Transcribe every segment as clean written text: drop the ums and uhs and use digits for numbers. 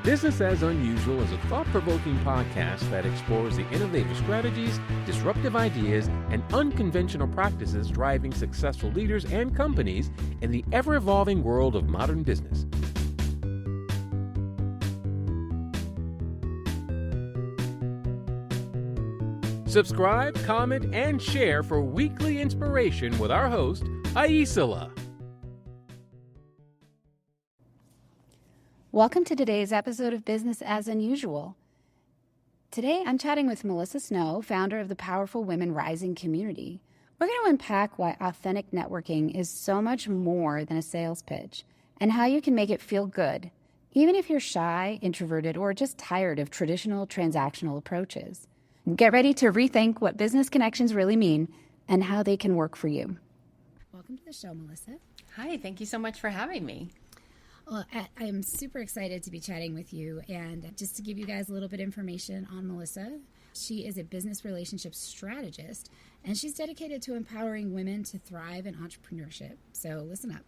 Business as Unusual is a thought-provoking podcast that explores the innovative strategies, disruptive ideas, and unconventional practices driving successful leaders and companies in the ever-evolving world of modern business. Subscribe, comment, and share for weekly inspiration with our host, Aicila. Welcome to today's episode of Business as Unusual. Today, I'm chatting with Melissa Snow, founder of the Powerful Women Rising community. We're going to unpack why authentic networking is so much more than a sales pitch and how you can make it feel good, even if you're shy, introverted, or just tired of traditional transactional approaches. Get ready to rethink what business connections really mean and how they can work for you. Welcome to the show, Melissa. Hi, thank you so much for having me. Well, I am super excited to be chatting with you, and just to give you guys a little bit of information on Melissa, she is a business relationship strategist, and she's dedicated to empowering women to thrive in entrepreneurship. So listen up.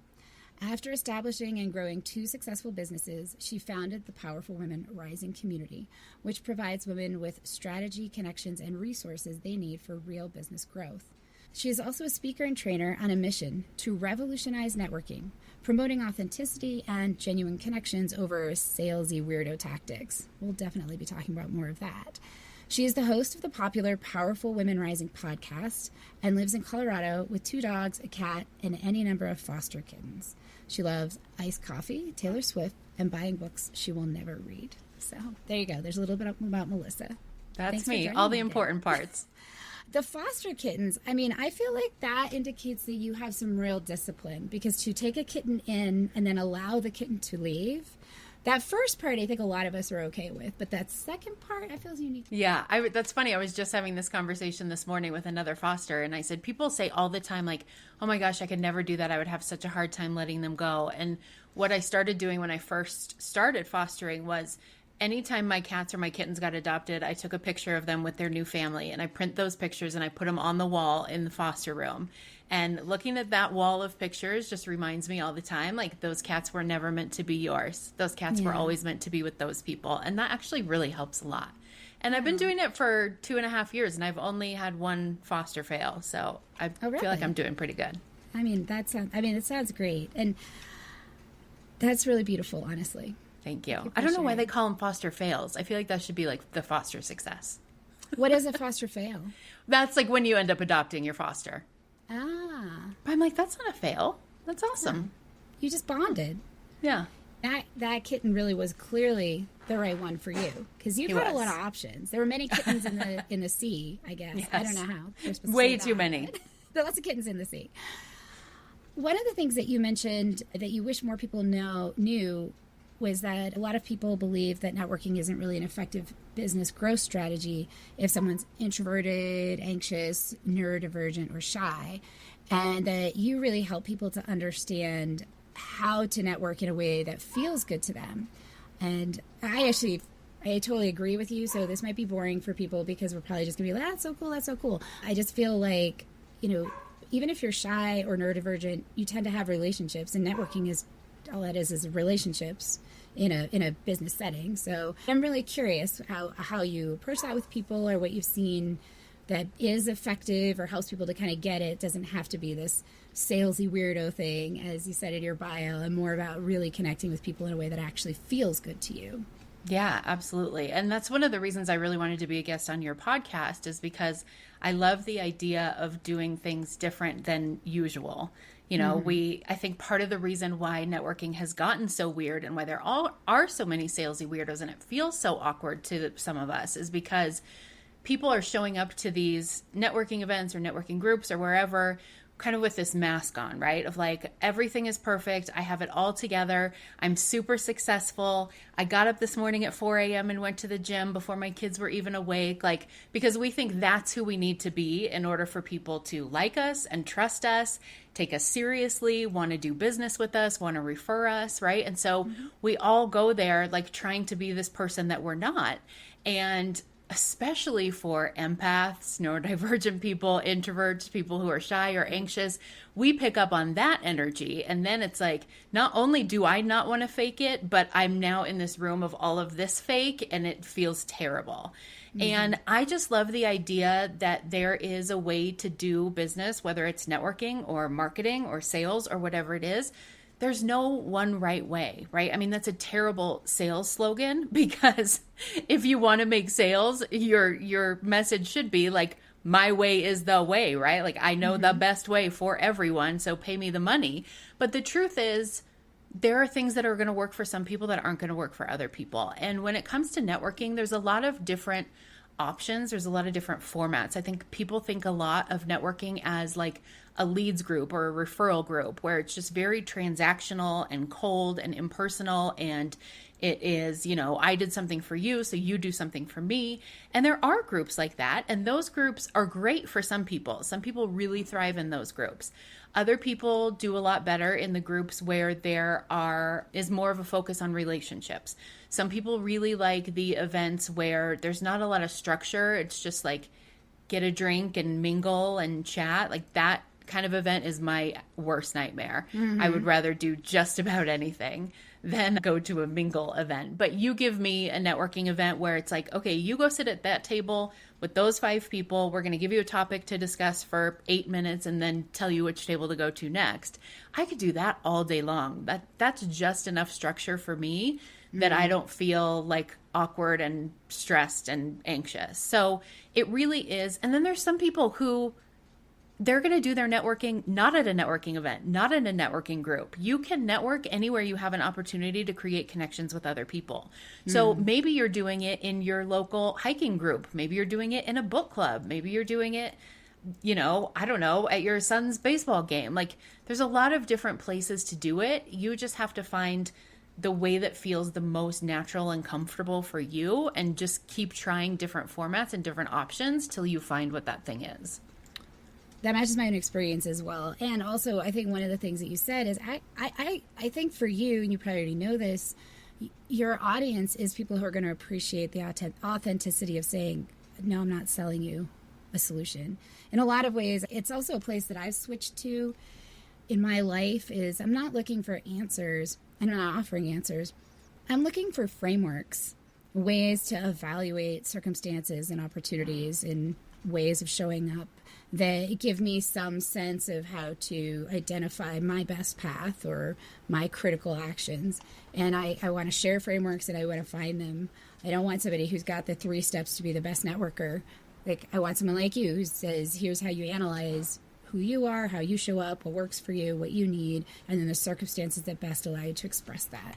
After establishing and growing 2 successful businesses, she founded the Powerful Women Rising community, which provides women with strategy, connections, and resources they need for real business growth. She is also a speaker and trainer on a mission to revolutionize networking, promoting authenticity and genuine connections over salesy weirdo tactics. We'll definitely be talking about more of that. She is the host of the popular Powerful Women Rising podcast and lives in Colorado with 2 dogs, a cat, and any number of foster kittens. She loves iced coffee, Taylor Swift, and buying books she will never read. So there you go. There's a little bit about Melissa. That's me. All the important parts. The foster kittens, I mean, I feel like that indicates that you have some real discipline, because to take a kitten in and then allow the kitten to leave, that first part I think a lot of us are okay with, but that second part I feel is unique. Yeah, that's funny. I was just having this conversation this morning with another foster, and I said, people say all the time, like, oh my gosh, I could never do that. I would have such a hard time letting them go. And what I started doing when I first started fostering was, anytime my cats or my kittens got adopted, I took a picture of them with their new family, and I print those pictures and I put them on the wall in the foster room. And looking at that wall of pictures just reminds me all the time, like, those cats were never meant to be yours. Those cats were always meant to be with those people. And that actually really helps a lot. And I've been doing it for 2.5 years, and I've only had 1 foster fail. So I feel like I'm doing pretty good. I mean, it sounds great. And that's really beautiful, honestly. Thank you. I don't know why they call them foster fails. I feel like that should be like the foster success. What is a foster fail? That's like when you end up adopting your foster. Ah. But I'm like, that's not a fail. That's awesome. Yeah. You just bonded. Yeah. That kitten really was clearly the right one for you, because you've had a lot of options. There were many kittens in the sea, I guess. Yes. I don't know how. Way too many. There are lots of kittens in the sea. One of the things that you mentioned that you wish more people knew was that a lot of people believe that networking isn't really an effective business growth strategy if someone's introverted, anxious, neurodivergent, or shy, and that you really help people to understand how to network in a way that feels good to them. And I totally agree with you, so this might be boring for people because we're probably just going to be like, that's so cool, that's so cool. I just feel like, even if you're shy or neurodivergent, you tend to have relationships, and networking is all that is relationships in a business setting. So I'm really curious how you approach that with people, or what you've seen that is effective or helps people to kind of get it. It doesn't have to be this salesy weirdo thing, as you said in your bio, and more about really connecting with people in a way that actually feels good to you. Yeah, absolutely. And that's one of the reasons I really wanted to be a guest on your podcast, is because I love the idea of doing things different than usual. I think part of the reason why networking has gotten so weird and why there are so many salesy weirdos and it feels so awkward to some of us is because people are showing up to these networking events or networking groups or wherever kind of with this mask on, right? Of like, everything is perfect. I have it all together. I'm super successful. I got up this morning at 4 a.m. and went to the gym before my kids were even awake. Like, because we think that's who we need to be in order for people to like us and trust us, take us seriously, want to do business with us, want to refer us, right? And so we all go there like trying to be this person that we're not. And especially for empaths, neurodivergent people, introverts, people who are shy or anxious, we pick up on that energy. And then it's like, not only do I not want to fake it, but I'm now in this room of all of this fake and it feels terrible. And I just love the idea that there is a way to do business, whether it's networking or marketing or sales or whatever it is. There's no one right way, right? I mean, that's a terrible sales slogan, because if you want to make sales, your message should be like, my way is the way, right? Like, I know the best way for everyone, so pay me the money. But the truth is, there are things that are going to work for some people that aren't going to work for other people. And when it comes to networking, there's a lot of different options. There's a lot of different formats. I think people think a lot of networking as like a leads group or a referral group, where it's just very transactional and cold and impersonal. And it is, you know, I did something for you, so you do something for me. And there are groups like that. And those groups are great for some people. Some people really thrive in those groups. Other people do a lot better in the groups where is more of a focus on relationships. Some people really like the events where there's not a lot of structure. It's just like get a drink and mingle and chat. Like, that kind of event is my worst nightmare. I would rather do just about anything than go to a mingle event. But you give me a networking event where it's like, okay, you go sit at that table with those 5 people. We're going to give you a topic to discuss for 8 minutes and then tell you which table to go to next. I could do that all day long. That's just enough structure for me that I don't feel like awkward and stressed and anxious. So it really is. And then there's some people who they're going to do their networking not at a networking event, not in a networking group. You can network anywhere you have an opportunity to create connections with other people. So maybe you're doing it in your local hiking group. Maybe you're doing it in a book club. Maybe you're doing it, you know, I don't know, at your son's baseball game. Like, there's a lot of different places to do it. You just have to find the way that feels the most natural and comfortable for you, and just keep trying different formats and different options till you find what that thing is. That matches my own experience as well. And also, I think one of the things that you said is I think for you, and you probably already know this, your audience is people who are going to appreciate the authenticity of saying, no, I'm not selling you a solution. In a lot of ways, it's also a place that I've switched to in my life is I'm not looking for answers. I'm not offering answers. I'm looking for frameworks, ways to evaluate circumstances and opportunities, and ways of showing up that give me some sense of how to identify my best path or my critical actions. And I want to share frameworks, and I want to find them. I don't want somebody who's got the 3 steps to be the best networker. Like, I want someone like you who says, here's how you analyze who you are, how you show up, what works for you, what you need, and then the circumstances that best allow you to express that.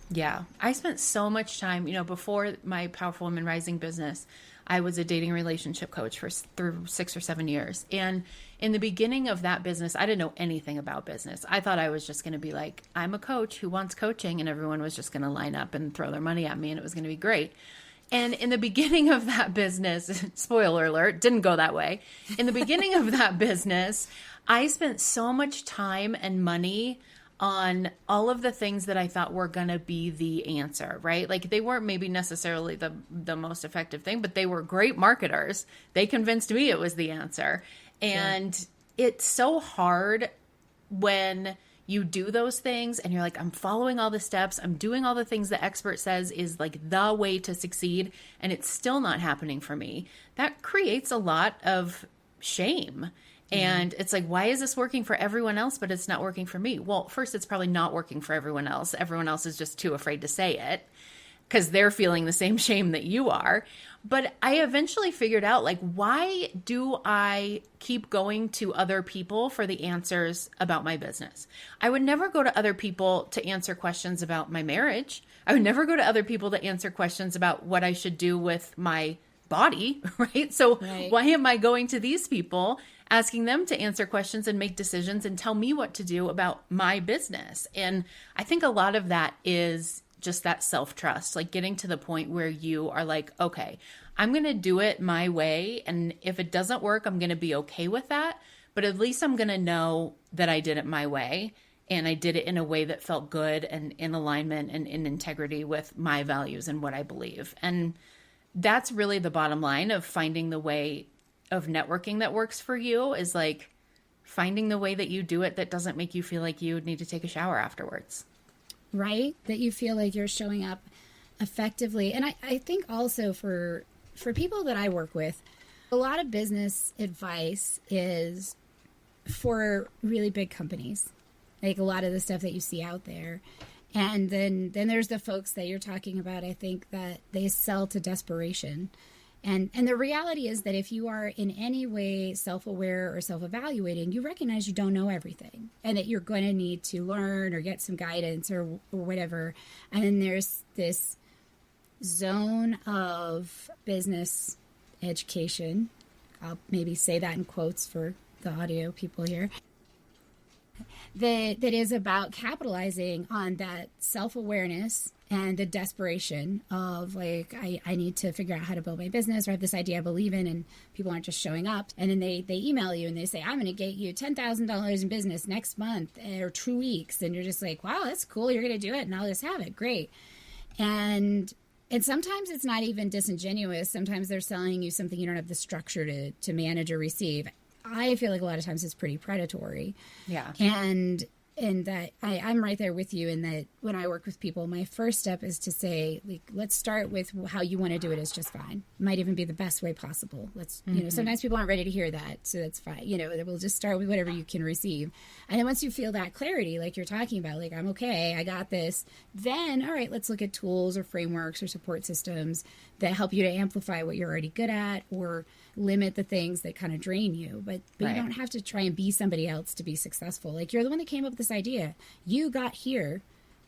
Yeah. I spent so much time, you know, before my Powerful Women Rising business, I was a dating relationship coach for through 6 or 7 years. And in the beginning of that business, I didn't know anything about business. I thought I was just going to be like, I'm a coach who wants coaching, and everyone was just going to line up and throw their money at me, and it was going to be great. And in the beginning of that business, spoiler alert, didn't go that way. In the beginning of that business, I spent so much time and money on all of the things that I thought were going to be the answer, right? Like, they weren't maybe necessarily the most effective thing, but they were great marketers. They convinced me it was the answer. And it's so hard when you do those things and you're like, I'm following all the steps, I'm doing all the things the expert says is like the way to succeed, and it's still not happening for me. That creates a lot of shame. And it's like, why is this working for everyone else, but it's not working for me? Well, first, it's probably not working for everyone else. Everyone else is just too afraid to say it because they're feeling the same shame that you are. But I eventually figured out, like, why do I keep going to other people for the answers about my business? I would never go to other people to answer questions about my marriage. I would never go to other people to answer questions about what I should do with my body, right? So why am I going to these people, asking them to answer questions and make decisions and tell me what to do about my business? And I think a lot of that is just that self-trust, like getting to the point where you are like, okay, I'm going to do it my way. And if it doesn't work, I'm going to be okay with that. But at least I'm going to know that I did it my way. And I did it in a way that felt good and in alignment and in integrity with my values and what I believe. And that's really the bottom line of finding the way of networking that works for you, is like finding the way that you do it that doesn't make you feel like you need to take a shower afterwards. Right? That you feel like you're showing up effectively. And I think also for people that I work with, a lot of business advice is for really big companies, like a lot of the stuff that you see out there. And then there's the folks that you're talking about, I think, that they sell to desperation. And the reality is that if you are in any way self-aware or self-evaluating, you recognize you don't know everything and that you're going to need to learn or get some guidance or whatever. And then there's this zone of business education. I'll maybe say that in quotes for the audio people here. That is about capitalizing on that self-awareness and the desperation of like, I need to figure out how to build my business, or I have this idea I believe in, and people aren't just showing up. And then they email you and they say, I'm going to get you $10,000 in business next month or 2 weeks. And you're just like, wow, that's cool. You're going to do it and I'll just have it. Great. And sometimes it's not even disingenuous. Sometimes they're selling you something you don't have the structure to manage or receive. I feel like a lot of times it's pretty predatory. Yeah. And that I'm right there with you in that when I work with people, my first step is to say, like, let's start with how you want to do it is just fine. Might even be the best way possible. Let's, sometimes people aren't ready to hear that. So that's fine. We'll just start with whatever you can receive. And then once you feel that clarity, like you're talking about, like, I'm okay, I got this. Then, all right, let's look at tools or frameworks or support systems that help you to amplify what you're already good at or limit the things that kind of drain you. But right. You don't have to try and be somebody else to be successful. Like, you're the one that came up with this idea. You got here.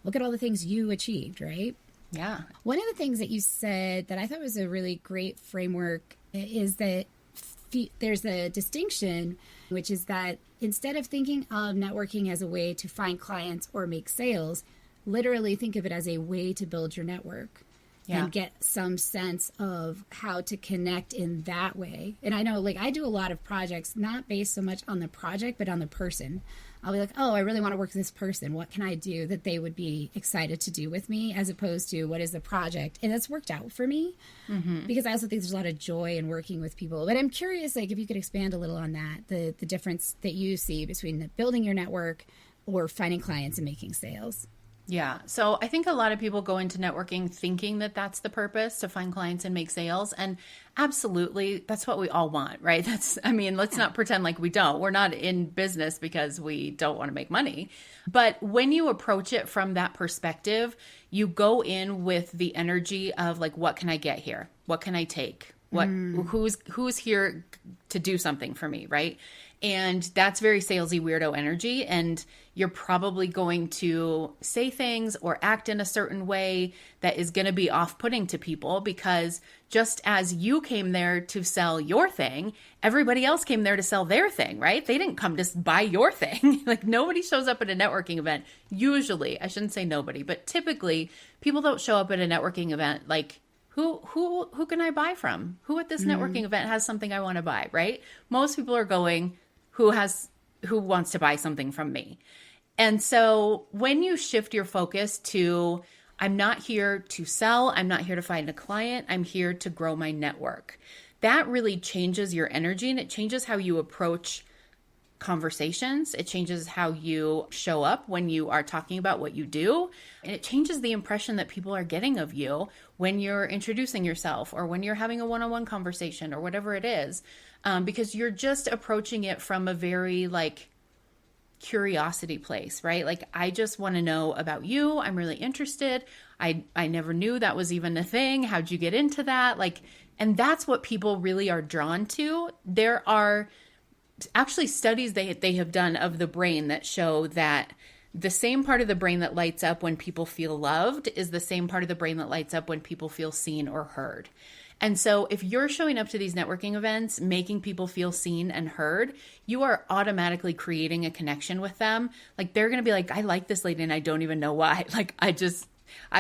Look at all the things you achieved, right? Yeah. One of the things that you said that I thought was a really great framework is that there's a distinction, which is that instead of thinking of networking as a way to find clients or make sales, literally think of it as a way to build your network. Yeah. And get some sense of how to connect in that way. And I know, like, I do a lot of projects, not based so much on the project, but on the person. I'll be like, oh, I really want to work with this person. What can I do that they would be excited to do with me, as opposed to what is the project? And that's worked out for me because I also think there's a lot of joy in working with people. But I'm curious, like, if you could expand a little on that, the difference that you see between building your network or finding clients and making sales. Yeah. So I think a lot of people go into networking thinking that that's the purpose, to find clients and make sales. And absolutely, that's what we all want, right? Let's not pretend like we don't. We're not in business because we don't want to make money. But when you approach it from that perspective, you go in with the energy of like, what can I get here? What can I take? Who's here to do something for me, right? And that's very salesy, weirdo energy. And you're probably going to say things or act in a certain way that is going to be off-putting to people, because just as you came there to sell your thing, everybody else came there to sell their thing, right? They didn't come to buy your thing. Like, nobody shows up at a networking event. Usually, I shouldn't say nobody, but typically people don't show up at a networking event like, who can I buy from? Who at this networking event has something I want to buy, right? Most people are going, who wants to buy something from me? And so when you shift your focus to, I'm not here to sell, I'm not here to find a client, I'm here to grow my network, that really changes your energy, and it changes how you approach conversations. It changes how you show up when you are talking about what you do. And it changes the impression that people are getting of you when you're introducing yourself or when you're having a one-on-one conversation or whatever it is. Because you're just approaching it from a very like curiosity place, right? Like, I just want to know about you. I'm really interested. I never knew that was even a thing. How'd you get into that? Like, and that's what people really are drawn to. There are actually studies they have done of the brain that show that the same part of the brain that lights up when people feel loved is the same part of the brain that lights up when people feel seen or heard. And so if you're showing up to these networking events, making people feel seen and heard, you are automatically creating a connection with them. Like, they're going to be like, I like this lady and I don't even know why. Like,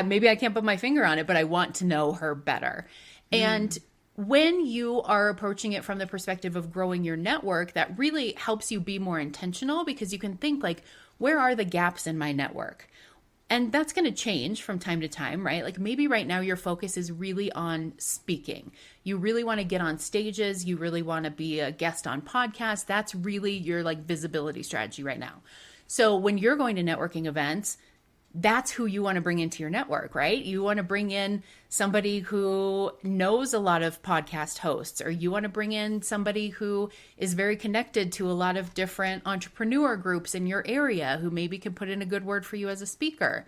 maybe I can't put my finger on it, but I want to know her better. And when you are approaching it from the perspective of growing your network, that really helps you be more intentional, because you can think like, where are the gaps in my network? And that's going to change from time to time, right? Like maybe right now your focus is really on speaking. You really want to get on stages. You really want to be a guest on podcasts. That's really your like visibility strategy right now. So when you're going to networking events, that's who you want to bring into your network, right? You want to bring in somebody who knows a lot of podcast hosts, or you want to bring in somebody who is very connected to a lot of different entrepreneur groups in your area who maybe can put in a good word for you as a speaker.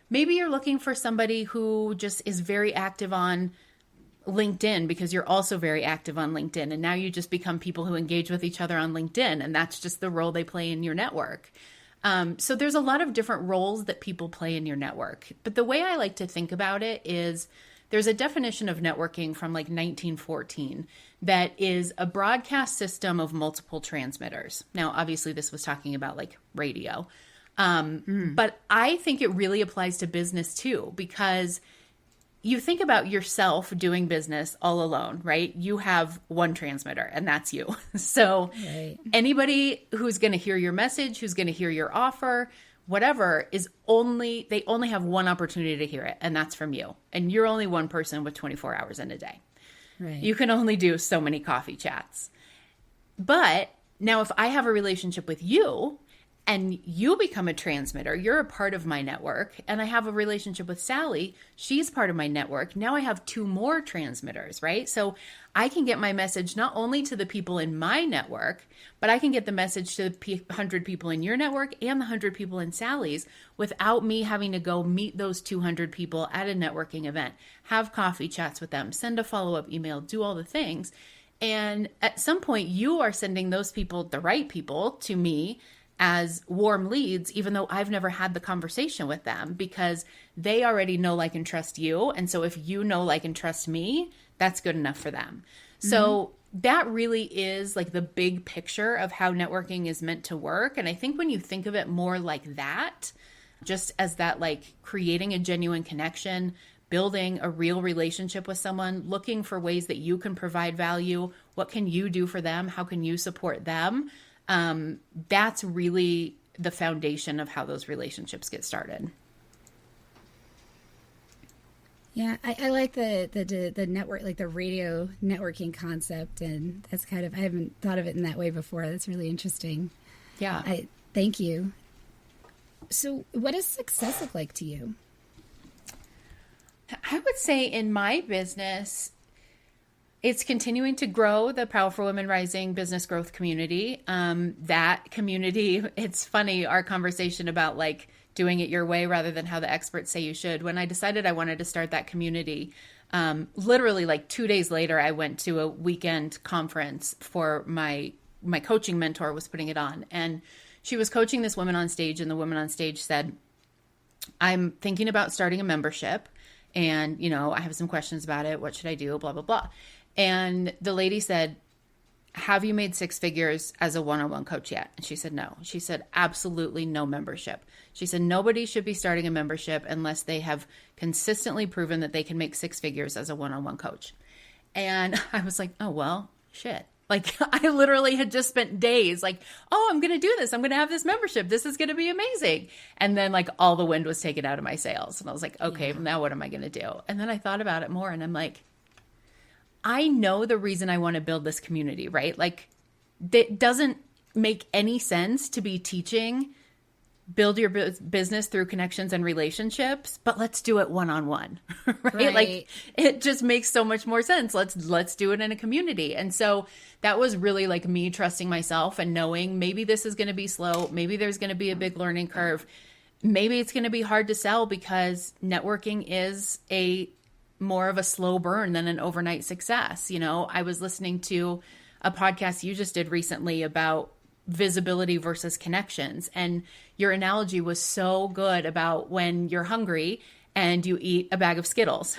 Maybe you're looking for somebody who just is very active on LinkedIn because you're also very active on LinkedIn. And now you just become people who engage with each other on LinkedIn. And that's just the role they play in your network. So there's a lot of different roles that people play in your network. But the way I like to think about it is there's a definition of networking from like 1914 that is a broadcast system of multiple transmitters. Now, obviously, this was talking about like radio. But I think it really applies to business too, because you think about yourself doing business all alone, right? You have one transmitter and that's you. So anybody who's going to hear your message, who's going to hear your offer, whatever, they only have one opportunity to hear it. And that's from you. And you're only one person with 24 hours in a day. Right. You can only do so many coffee chats. But now if I have a relationship with you, and you become a transmitter, you're a part of my network, and I have a relationship with Sally, she's part of my network. Now I have two more transmitters, right? So I can get my message not only to the people in my network, but I can get the message to the 100 people in your network and the 100 people in Sally's without me having to go meet those 200 people at a networking event, have coffee chats with them, send a follow-up email, do all the things. And at some point, you are sending those people, the right people, to me as warm leads, even though I've never had the conversation with them, because they already know, like, and trust you. And so if you know, like, and trust me, that's good enough for them. So that really is like the big picture of how networking is meant to work. And I think when you think of it more like that, just as that, like creating a genuine connection, building a real relationship with someone, looking for ways that you can provide value, what can you do for them? How can you support them? That's really the foundation of how those relationships get started. Yeah, I like the network, like the radio networking concept, and that's kind of, I haven't thought of it in that way before. That's really interesting. Yeah. Thank you. So what does success look like to you? I would say in my business, it's continuing to grow the Powerful Women Rising business growth community. That community, it's funny, our conversation about like doing it your way rather than how the experts say you should. When I decided I wanted to start that community, literally like 2 days later, I went to a weekend conference for my coaching mentor was putting it on. And she was coaching this woman on stage, and the woman on stage said, I'm thinking about starting a membership, and, you know, I have some questions about it. What should I do? Blah, blah, blah. And the lady said, have you made six figures as a one-on-one coach yet? And she said, no. She said, absolutely no membership. She said, nobody should be starting a membership unless they have consistently proven that they can make six figures as a one-on-one coach. And I was like, oh, well, shit. Like, I literally had just spent days like, oh, I'm going to do this. I'm going to have this membership. This is going to be amazing. And then like all the wind was taken out of my sails. And I was like, okay, now what am I going to do? And then I thought about it more, and I'm like, I know the reason I want to build this community, right? Like, it doesn't make any sense to be teaching build your business through connections and relationships, but let's do it one-on-one, right? Like, it just makes so much more sense. Let's do it in a community. And so that was really like me trusting myself and knowing maybe this is going to be slow. Maybe there's going to be a big learning curve. Maybe it's going to be hard to sell because networking is more of a slow burn than an overnight success. You know, I was listening to a podcast you just did recently about visibility versus connections. And your analogy was so good about when you're hungry and you eat a bag of Skittles.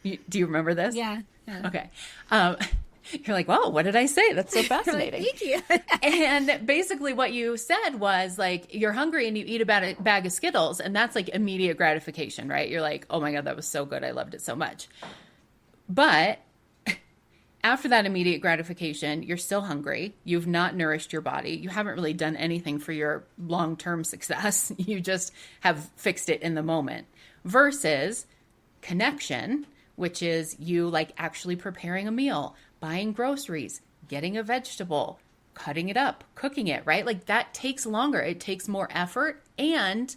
Do you remember this? Yeah. Okay. You're like, wow, what did I say? That's so fascinating. Thank you. And basically what you said was like, you're hungry and you eat a bag of Skittles, and that's like immediate gratification, right? You're like, oh my God, that was so good. I loved it so much. But after that immediate gratification, you're still hungry. You've not nourished your body. You haven't really done anything for your long-term success. You just have fixed it in the moment. Versus connection, which is you like actually preparing a meal, buying groceries, getting a vegetable, cutting it up, cooking it, right? Like that takes longer. It takes more effort, and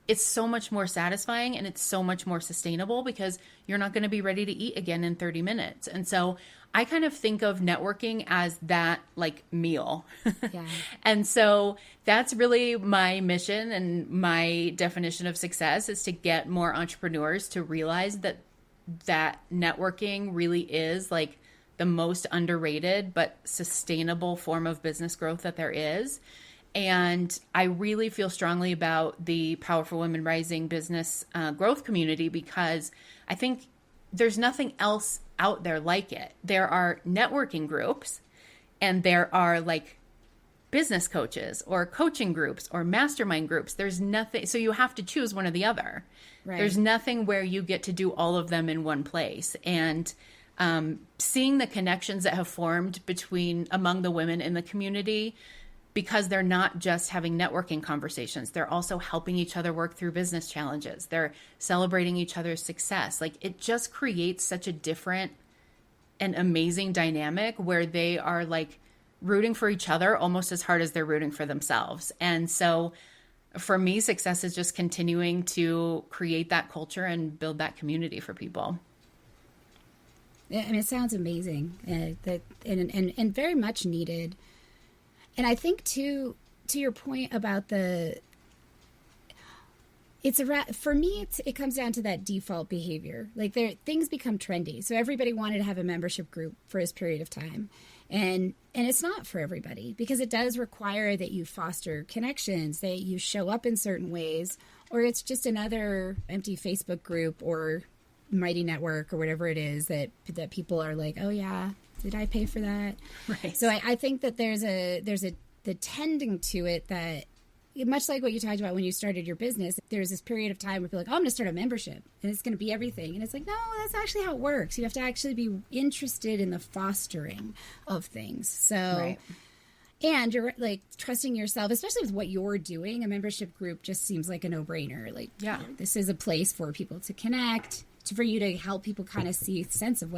it's so much more satisfying, and it's so much more sustainable because you're not going to be ready to eat again in 30 minutes. And so I kind of think of networking as that like meal. Yeah. And so that's really my mission and my definition of success, is to get more entrepreneurs to realize that networking really is like the most underrated but sustainable form of business growth that there is. And I really feel strongly about the Powerful Women Rising business growth community, because I think there's nothing else out there like it. There are networking groups, and there are like business coaches or coaching groups or mastermind groups. There's nothing. So you have to choose one or the other. Right. There's nothing where you get to do all of them in one place. And seeing the connections that have formed among the women in the community, because they're not just having networking conversations, they're also helping each other work through business challenges. They're celebrating each other's success. Like it just creates such a different and amazing dynamic where they are like rooting for each other almost as hard as they're rooting for themselves. And so for me, success is just continuing to create that culture and build that community for people. Yeah, I mean, it sounds amazing, and very much needed. And I think to your point about for me, it comes down to that default behavior. Like things become trendy. So everybody wanted to have a membership group for this period of time. And it's not for everybody, because it does require that you foster connections, that you show up in certain ways, or it's just another empty Facebook group or Mighty Network or whatever it is that people are like, oh yeah, did I pay for that? Right. So I think that there's the tending to it that, much like what you talked about when you started your business, there's this period of time where people are like, oh, I'm going to start a membership and it's going to be everything. And it's like, no, that's actually how it works. You have to actually be interested in the fostering of things. So, right. And you're like trusting yourself, especially with what you're doing. A membership group just seems like a no-brainer. Like, yeah, this is a place for people to connect, for you to help people kind of see a sense of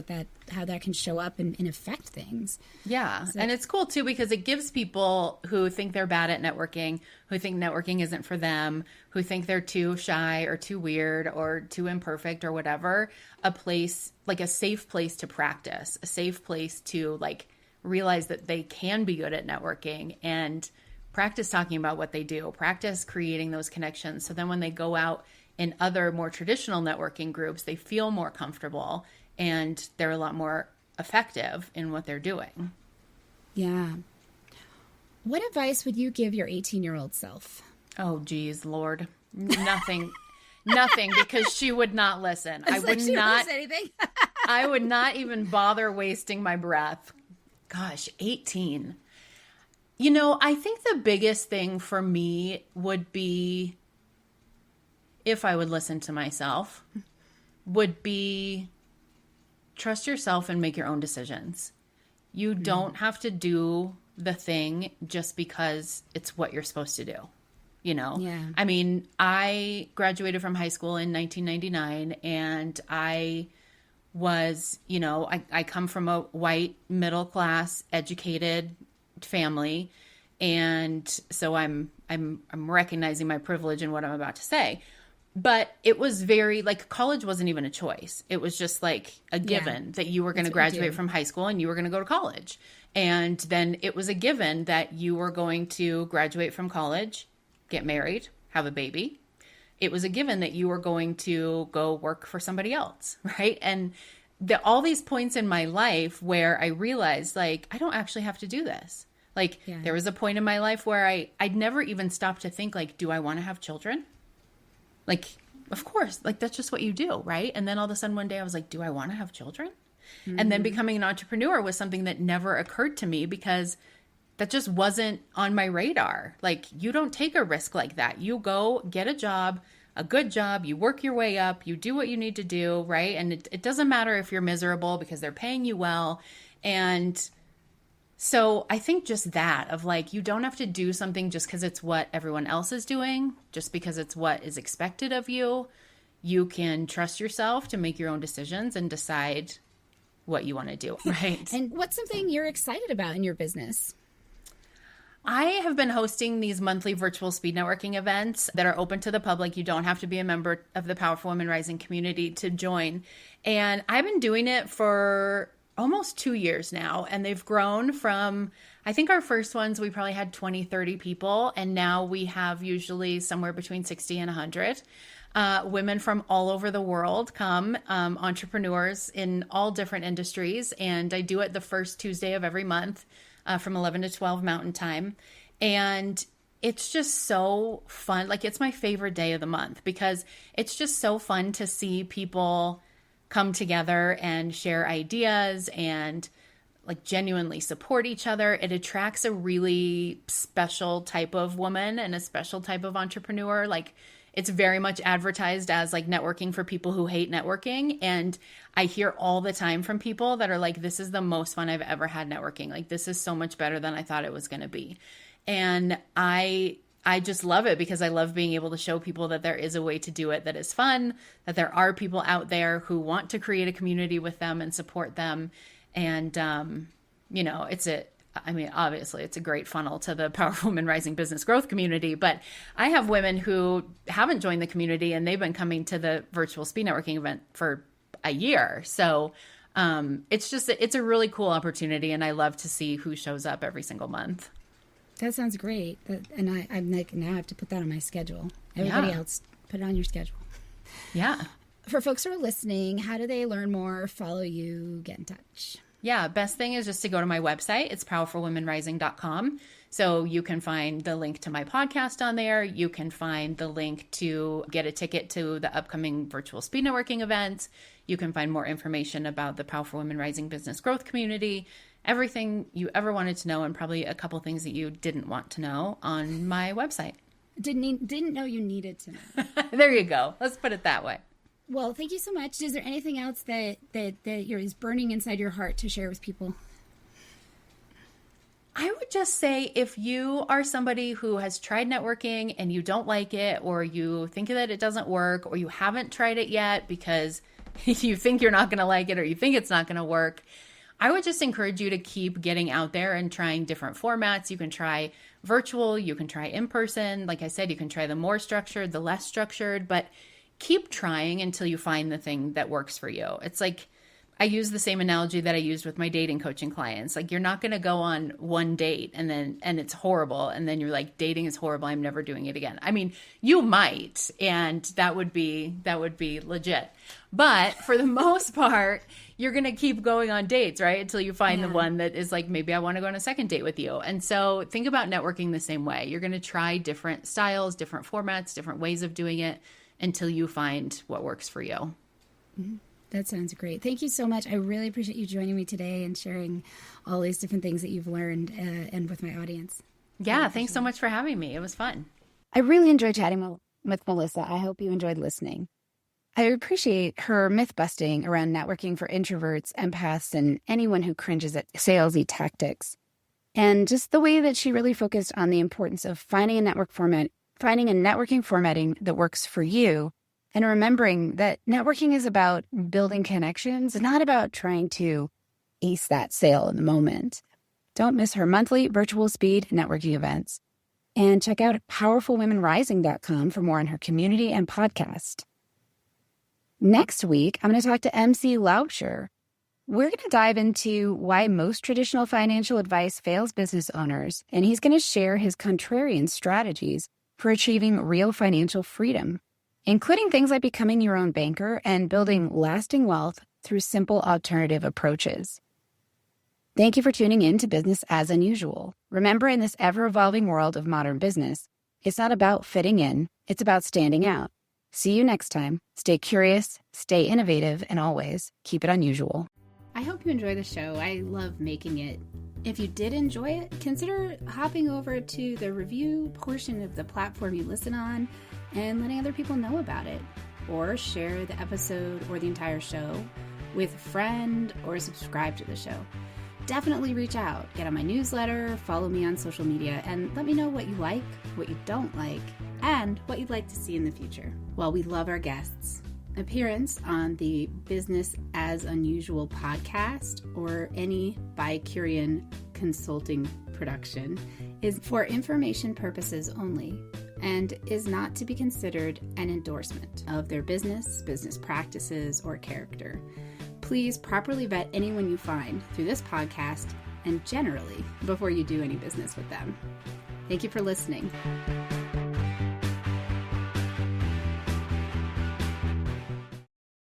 how that can show up and affect things. Yeah. So, and it's cool too, because it gives people who think they're bad at networking, who think networking isn't for them, who think they're too shy or too weird or too imperfect or whatever, a place, like a safe place to practice, a safe place to like realize that they can be good at networking and practice talking about what they do, practice creating those connections. So then when they go out in other more traditional networking groups, they feel more comfortable and they're a lot more effective in what they're doing. Yeah. What advice would you give your 18-year-old self? Oh, geez, Lord. Nothing, because she would not listen. I would not say anything. I would not even bother wasting my breath. Gosh, 18. You know, I think the biggest thing for me would be, if I would listen to myself, would be trust yourself and make your own decisions. You don't have to do the thing just because it's what you're supposed to do. You know? Yeah. I mean, I graduated from high school in 1999 and I was, you know, I come from a white, middle class, educated family. And so I'm recognizing my privilege in what I'm about to say. But it was very, like, college wasn't even a choice. It was just like a given that you were going to graduate from high school and you were going to go to college. And then it was a given that you were going to graduate from college, get married, have a baby. It was a given that you were going to go work for somebody else, right? And all these points in my life where I realized, like, I don't actually have to do this. Like, there was a point in my life where I'd never even stopped to think, like, do I want to have children? Like, of course, like that's just what you do, right? And then all of a sudden one day I was like, do I want to have children? Mm-hmm. And then becoming an entrepreneur was something that never occurred to me because that just wasn't on my radar. Like, you don't take a risk like that. You go get a job, a good job, you work your way up, you do what you need to do, right? And it doesn't matter if you're miserable because they're paying you well. And so I think just that of like, you don't have to do something just because it's what everyone else is doing, just because it's what is expected of you. You can trust yourself to make your own decisions and decide what you want to do, right? And what's something you're excited about in your business? I have been hosting these monthly virtual speed networking events that are open to the public. You don't have to be a member of the Powerful Women Rising community to join. And I've been doing it for almost 2 years now. And they've grown from, I think our first ones, we probably had 20, 30 people. And now we have usually somewhere between 60 and 100. Women from all over the world come, entrepreneurs in all different industries. And I do it the first Tuesday of every month from 11 to 12 Mountain Time. And it's just so fun. Like, it's my favorite day of the month because it's just so fun to see people come together and share ideas and like genuinely support each other. It attracts a really special type of woman and a special type of entrepreneur. Like, it's very much advertised as like networking for people who hate networking. And I hear all the time from people that are like, this is the most fun I've ever had networking. Like, this is so much better than I thought it was going to be. And I just love it because I love being able to show people that there is a way to do it that is fun, that there are people out there who want to create a community with them and support them. And, obviously it's a great funnel to the Powerful Women Rising business growth community, but I have women who haven't joined the community and they've been coming to the virtual speed networking event for a year. So it's a really cool opportunity, and I love to see who shows up every single month. That sounds great. And I'm like, now I have to put that on my schedule. Everybody else, put it on your schedule. Yeah. For folks who are listening, how do they learn more, follow you, get in touch? Yeah, best thing is just to go to my website. It's powerfulwomenrising.com. So you can find the link to my podcast on there. You can find the link to get a ticket to the upcoming virtual speed networking events. You can find more information about the Powerful Women Rising business growth community, everything you ever wanted to know, and probably a couple things that you didn't want to know on my website. Didn't know you needed to know. There you go. Let's put it that way. Well, thank you so much. Is there anything else that is burning inside your heart to share with people? I would just say, if you are somebody who has tried networking and you don't like it, or you think that it doesn't work, or you haven't tried it yet because you think you're not going to like it, or you think it's not going to work, I would just encourage you to keep getting out there and trying different formats. You can try virtual, you can try in person. Like I said, you can try the more structured, the less structured, but keep trying until you find the thing that works for you. It's like, I use the same analogy that I used with my dating coaching clients. Like, you're not going to go on one date and it's horrible, and then you're like, dating is horrible, I'm never doing it again. I mean, you might, and that would be legit. But for the most part, you're going to keep going on dates, right? Until you find the one that is like, maybe I want to go on a second date with you. And so think about networking the same way. You're going to try different styles, different formats, different ways of doing it, until you find what works for you. Mm-hmm. That sounds great. Thank you so much. I really appreciate you joining me today and sharing all these different things that you've learned and with my audience. Yeah, thanks so much for having me. It was fun. I really enjoyed chatting with Melissa. I hope you enjoyed listening. I appreciate her myth busting around networking for introverts, empaths, and anyone who cringes at salesy tactics. And just the way that she really focused on the importance of finding a networking formatting that works for you, and remembering that networking is about building connections, not about trying to ace that sale in the moment. Don't miss her monthly virtual speed networking events. And check out powerfulwomenrising.com for more on her community and podcast. Next week, I'm going to talk to MC Lauscher. We're going to dive into why most traditional financial advice fails business owners, and he's going to share his contrarian strategies for achieving real financial freedom, including things like becoming your own banker and building lasting wealth through simple alternative approaches. Thank you for tuning in to Business as Unusual. Remember, in this ever-evolving world of modern business, it's not about fitting in, it's about standing out. See you next time. Stay curious, stay innovative, and always keep it unusual. I hope you enjoy the show. I love making it. If you did enjoy it, consider hopping over to the review portion of the platform you listen on and letting other people know about it. Or share the episode or the entire show with a friend, or subscribe to the show. definitely reach out, get on my newsletter, follow me on social media, and let me know what you like, what you don't like, and what you'd like to see in the future. While we love our guests, appearance on the Business as Unusual podcast or any Bicurean consulting production is for information purposes only and is not to be considered an endorsement of their business practices, or character. Please properly vet anyone you find through this podcast and generally before you do any business with them. Thank you for listening.